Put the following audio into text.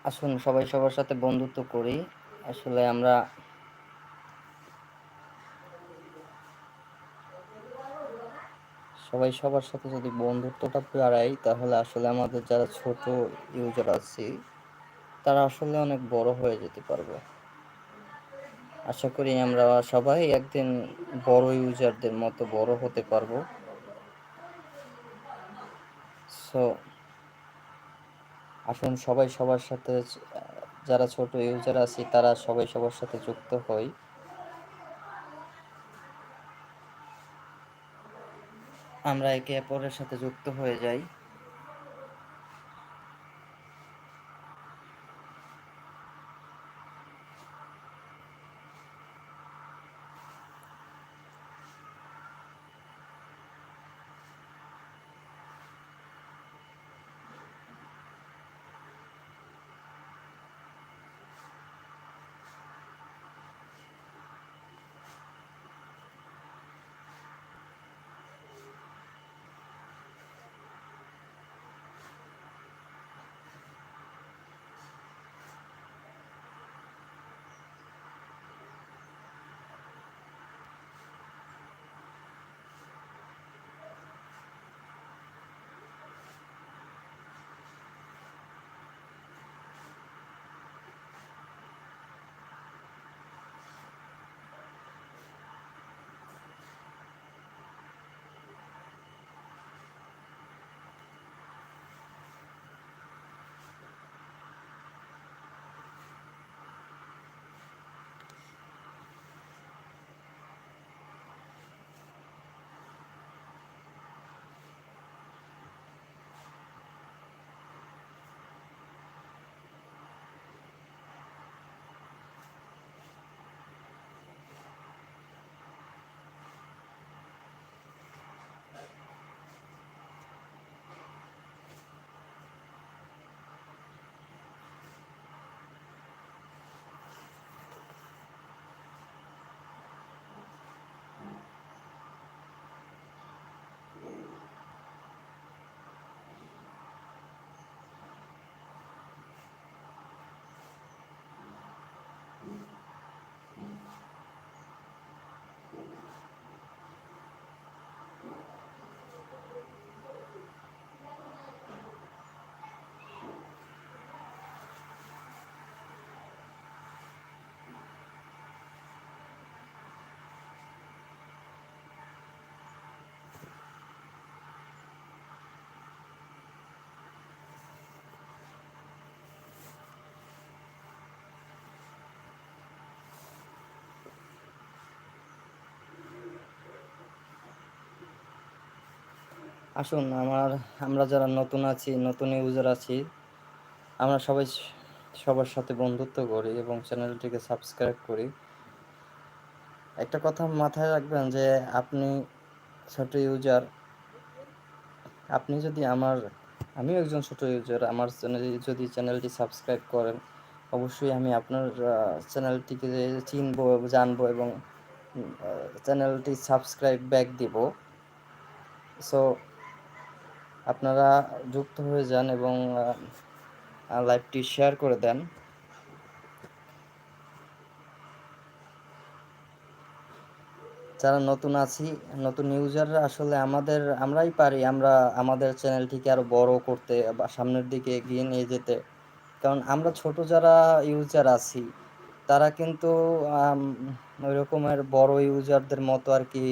আসুন সবাই সবার সাথে বন্ধুত্ব করি। আসলে আমরা সবাই সবার সাথে যদি বন্ধুত্বটা বাড়াই, তাহলে আসলে আমাদের যারা ছোট ইউজার আছি, তারা আসলে অনেক বড় হয়ে যেতে পারবো। আশা করি আমরা সবাই একদিন বড় ইউজারদের মতো বড় হতে পারবো। সো আসুন সবাই সবার সাথে যারা ছোট ইউজার আছি, তারা সবাই সবার সাথে যুক্ত হই। আমরা একে অপরের সাথে যুক্ত হয়ে যাই। আসুন আমরা যারা নতুন আছি, নতুন ইউজার আছি, আমরা সবাই সবার সাথে বন্ধুত্ব করি এবং চ্যানেলটিকে সাবস্ক্রাইব করি। একটা কথা মাথায় রাখবেন যে আপনি ছোট ইউজার, আপনি যদি আমিও একজন ছোট ইউজার, আমার চ্যানেলটি সাবস্ক্রাইব করেন, অবশ্যই আমি আপনার চ্যানেলটিকে চিনবো, জানবো এবং চ্যানেলটি সাবস্ক্রাইব ব্যাক দিব। সো আপনারা যুক্ত হয়ে যান এবং লাইভটি শেয়ার করে দেন। যারা নতুন আছি, নতুন ইউজাররা আসলে আমরাই পারি আমরা আমাদের চ্যানেলটিকে আরো বড় করতে বা সামনের দিকে এগিয়ে নিয়ে যেতে। কারণ আমরা ছোট যারা ইউজার আছি, তারা কিন্তু ওই রকমের বড় ইউজারদের মতো আর কি